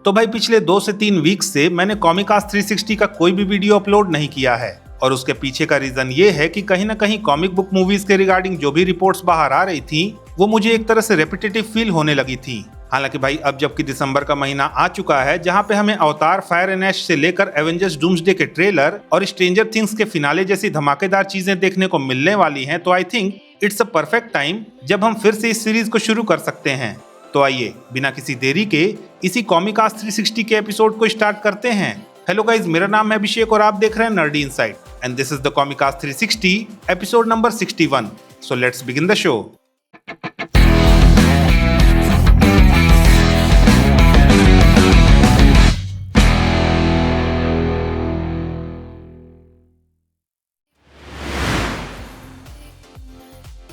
तो भाई पिछले 2 से 3 वीक से मैंने कॉमिकास्ट 360 का कोई भी वीडियो अपलोड नहीं किया है और उसके पीछे का रीजन ये है कि कहीं ना कहीं कॉमिक बुक मूवीज के रिगार्डिंग जो भी रिपोर्ट्स बाहर आ रही थी वो मुझे एक तरह से रेपिटेटिव फील होने लगी थी। हालांकि भाई अब जबकि दिसंबर का महीना आ चुका है जहां पे हमें अवतार फायर एंड ऐश से लेकर एवेंजर्स डूम्सडे के ट्रेलर और स्ट्रेंजर थिंग्स के फिनाले जैसी धमाकेदार चीजें देखने को मिलने वाली हैं, तो I think it's a perfect time जब हम फिर से इस सीरीज को शुरू कर सकते हैं। तो आइए बिना किसी देरी के इसी कॉमिकास्ट 360 के एपिसोड को स्टार्ट करते हैं। हेलो गाइज, मेरा नाम है अभिषेक और आप देख रहे हैं nerdy inside and this is the comicast 360 episode number 61। So let's begin the show.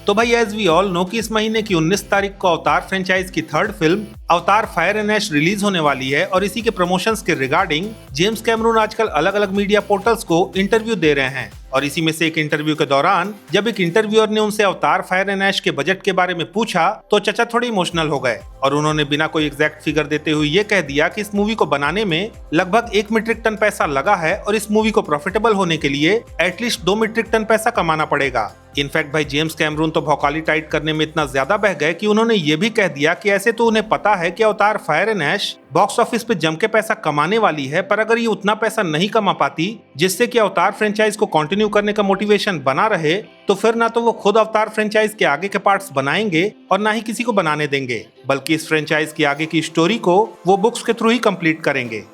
तो भाई एज वी ऑल नो कि इस महीने की 19 तारीख को अवतार फ्रेंचाइज की थर्ड फिल्म अवतार फायर एंड ऐश रिलीज होने वाली है और इसी के प्रमोशंस के रिगार्डिंग जेम्स कैमरून आजकल अलग अलग मीडिया पोर्टल्स को इंटरव्यू दे रहे हैं। और इसी में से एक इंटरव्यू के दौरान जब एक इंटरव्यूअर ने उनसे अवतार फायर एंड ऐश के बजट के बारे में पूछा तो चचा थोड़े इमोशनल हो गए और उन्होंने बिना कोई एग्जैक्ट फिगर देते हुए ये कह दिया कि इस मूवी को बनाने में लगभग 1 मीट्रिक टन पैसा लगा है और इस मूवी को प्रॉफिटेबल होने के लिए एटलीस्ट 2 मीट्रिक टन पैसा कमाना पड़ेगा। इनफैक्ट भाई जेम्स कैमरून तो भौकाली टाइट करने में इतना ज्यादा बह गए कि उन्होंने ये भी कह दिया कि ऐसे तो उन्हें पता है कि Avatar fire and ash box office पे जम के पैसा कमाने वाली है, पर अगर ये उतना पैसा नहीं कमा पाती जिससे कि अवतार फ्रेंचाइज को कंटिन्यू करने का मोटिवेशन बना रहे, तो फिर ना तो वो खुद अवतार फ्रेंचाइज के आगे के पार्ट्स बनाएंगे और ना ही किसी को बनाने देंगे, बल्कि इस फ्रेंचाइज की आगे की स्टोरी को वो बुक्स के थ्रू ही कंप्लीट करेंगे।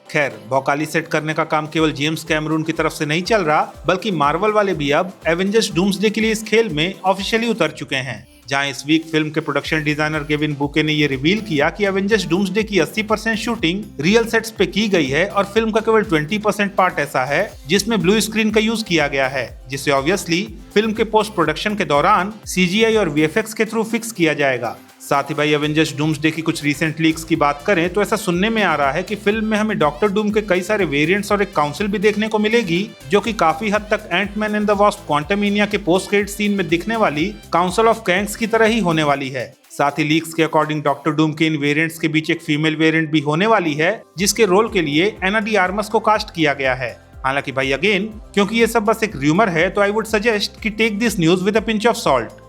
खैर, भौकाली सेट करने का काम केवल जेम्स कैमरून की तरफ से नहीं चल रहा, बल्कि मार्वल वाले भी अब एवेंजर्स डूम्सडे के लिए इस खेल में ऑफिशियली उतर चुके हैं। जहां इस वीक फिल्म के प्रोडक्शन डिजाइनर केविन बुके ने ये रिवील किया कि एवेंजर्स डूम्सडे की 80% शूटिंग रियल सेट्स पे की गई है और फिल्म का केवल 20% पार्ट ऐसा है जिसमें ब्लू स्क्रीन का यूज किया गया है, जिसे ऑब्वियसली फिल्म के पोस्ट प्रोडक्शन के दौरान CGI और VFX के थ्रू फिक्स किया जाएगा। साथ ही भाई एवेंजर्स डूम्सडे की कुछ रीसेंट लीक्स की बात करें तो ऐसा सुनने में आ रहा है कि फिल्म में हमें डॉक्टर डूम के कई सारे वेरिएंट्स और एक काउंसिल भी देखने को मिलेगी, जो कि काफी हद तक एंटमैन एंड द वास्प क्वांटमनिया के पोस्ट क्रेडिट सीन में दिखने वाली काउंसिल ऑफ कैंग्स की तरह ही होने वाली है। साथ ही लीक्स के अकॉर्डिंग डॉक्टर डूम के इन वेरिएंट्स के बीच एक फीमेल वेरिएंट भी होने वाली है, जिसके रोल के लिए एना डी आर्मस को कास्ट किया गया है। हालांकि भाई अगेन, क्योंकि ये सब बस एक र्यूमर है, तो आई वुड सजेस्ट कि take this news with a pinch of salt.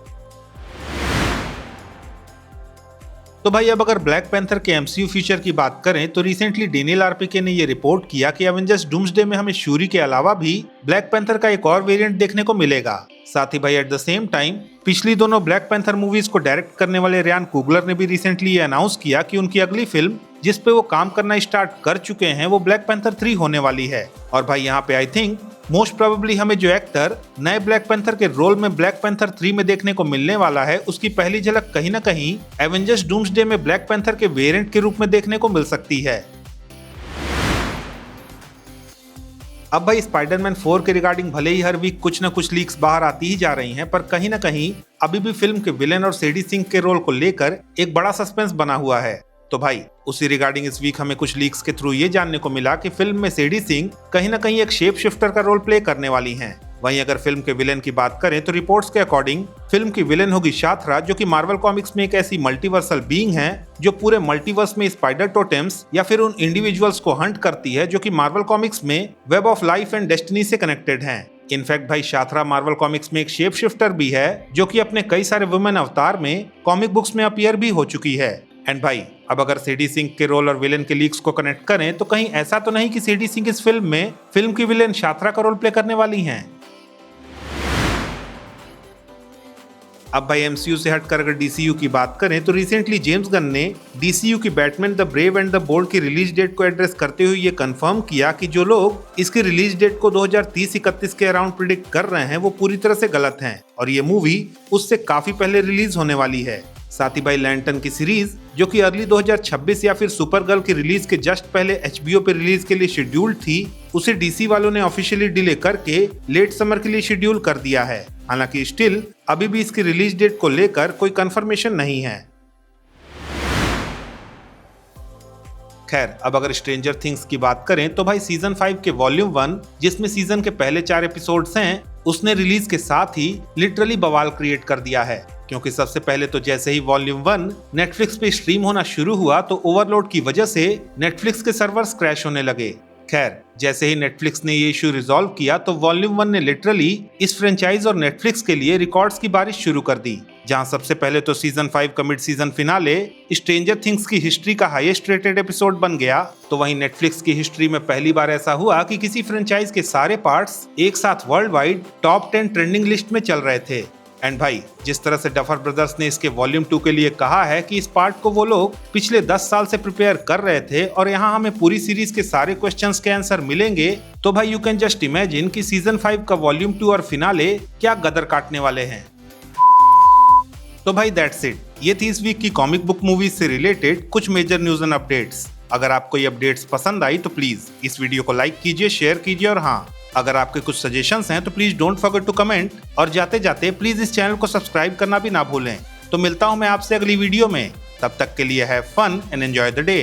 तो भाई अब अगर ब्लैक पैंथर के MCU फीचर की बात करें तो रिसेंटली डेनियल RPK ने ये रिपोर्ट किया कि एवेंजर्स डूम्सडे में हमें शूरी के अलावा भी ब्लैक पैंथर का एक और वेरिएंट देखने को मिलेगा। साथ ही भाई एट द सेम टाइम पिछली दोनों ब्लैक पैंथर मूवीज को डायरेक्ट करने वाले रियान कुगलर ने भी रिसेंटली ये अनाउंस किया कि उनकी अगली फिल्म जिस पे वो काम करना स्टार्ट कर चुके हैं वो ब्लैक पैंथर 3 होने वाली है। और भाई यहाँ पे आई थिंक मोस्ट प्रोबेबली हमें जो एक्टर नए ब्लैक पैंथर के रोल में ब्लैक पैंथर 3 में देखने को मिलने वाला है उसकी पहली झलक कहीं ना कहीं एवेंजर्स डूम्सडे में ब्लैक पैंथर के वेरिएंट के रूप में देखने को मिल सकती है। अब भाई स्पाइडरमैन 4 के रिगार्डिंग भले ही हर वीक कुछ न कुछ लीक्स बाहर आती ही जा रही हैं, पर कहीं ना कहीं अभी भी फिल्म के विलेन और सेडी सिंह के रोल को लेकर एक बड़ा सस्पेंस बना हुआ है। तो भाई उसी रिगार्डिंग इस वीक हमें कुछ लीक्स के थ्रू ये जानने को मिला कि फिल्म में सेडी सिंह कहीं ना कहीं एक शेप शिफ्टर का रोल प्ले करने वाली हैं। वहीं अगर फिल्म के विलेन की बात करें तो रिपोर्ट्स के अकॉर्डिंग फिल्म की विलेन होगी शाथरा, जो कि मार्वल कॉमिक्स में एक ऐसी मल्टीवर्सल बीइंग है जो पूरे मल्टीवर्स में स्पाइडर टोटेम्स या फिर उन इंडिविजुअल्स को हंट करती है जो कि मार्वल कॉमिक्स में web of life and destiny से कनेक्टेड हैं। इनफैक्ट भाई शाथरा मार्वल कॉमिक्स में एक शेप शिफ्टर भी है जो कि अपने कई सारे वुमेन अवतार में कॉमिक बुक्स में अपीयर भी हो चुकी है। एंड भाई अब अगर सेडी सिंह के रोल और विलेन के लीक्स को कनेक्ट करें तो कहीं ऐसा तो नहीं कि सेडी सिंह इस फिल्म में फिल्म की विलेन शाथरा का रोल प्ले करने वाली हैं। अब भाई MCU से हटकर अगर DCU की बात करें तो रिसेंटली जेम्स गन ने DCU की Batman the brave and the bold की रिलीज डेट को एड्रेस करते हुए ये कंफर्म किया कि जो लोग इसकी रिलीज डेट को 2030-31 के अराउंड प्रिडिक्ट कर रहे हैं वो पूरी तरह से गलत हैं और ये मूवी उससे काफी पहले रिलीज होने वाली है। साथ ही भाई लैंटन की सीरीज जो कि अर्ली 2026 या फिर सुपरगर्ल की रिलीज के जस्ट पहले HBO पे रिलीज के लिए शेड्यूल्ड थी, उसे DC वालों ने ऑफिशियली डिले करके लेट समर के लिए शेड्यूल कर दिया है। हालांकि स्टिल अभी भी इसकी रिलीज डेट को लेकर कोई कंफर्मेशन नहीं है। खैर, अब अगर स्ट्रेंजर थिंग्स की बात करें तो भाई सीजन 5 के वॉल्यूम 1 जिसमें सीजन के पहले 4 एपिसोड्स हैं उसने रिलीज के साथ ही लिटरली बवाल क्रिएट कर दिया है। क्योंकि सबसे पहले तो जैसे ही वॉल्यूम 1 नेटफ्लिक्स पे स्ट्रीम होना शुरू हुआ तो ओवरलोड की वजह से नेटफ्लिक्स के सर्वर्स क्रैश होने लगे। खैर, जैसे ही नेटफ्लिक्स ने ये इशू रिजॉल्व किया तो वॉल्यूम 1 ने लिटरली इस फ्रेंचाइज और नेटफ्लिक्स के लिए रिकॉर्ड्स की बारिश शुरू कर दी, जहां सबसे पहले तो सीजन 5 का mid season finale stranger things की हिस्ट्री का हाईएस्ट रेटेड एपिसोड बन गया। तो वहीं नेटफ्लिक्स की हिस्ट्री में पहली बार ऐसा हुआ कि किसी फ्रेंचाइज के सारे पार्ट्स एक साथ world wide top 10 trending list में चल रहे थे। एंड भाई, जिस तरह से डफर ब्रदर्स ने इसके वॉल्यूम 2 के लिए कहा है कि इस पार्ट को वो लोग पिछले 10 साल से प्रिपेयर कर रहे थे और यहाँ हमें पूरी सीरीज के सारे क्वेश्चंस के आंसर मिलेंगे, तो भाई यू कैन जस्ट इमेजिन कि सीजन 5 का वॉल्यूम 2 और फिनाले क्या गदर काटने वाले हैं। तो भाई दैट्स इट, ये थी इस वीक की कॉमिक बुक मूवीज से रिलेटेड कुछ मेजर न्यूज एंड अपडेट्स। अगर आपको ये अपडेट्स पसंद आई तो प्लीज इस वीडियो को लाइक कीजिए, शेयर कीजिए और हाँ, अगर आपके कुछ सजेशंस हैं तो please don't forget to comment और जाते जाते प्लीज इस चैनल को सब्सक्राइब करना भी ना भूलें। तो मिलता हूं मैं आपसे अगली वीडियो में, तब तक के लिए have fun and enjoy the day.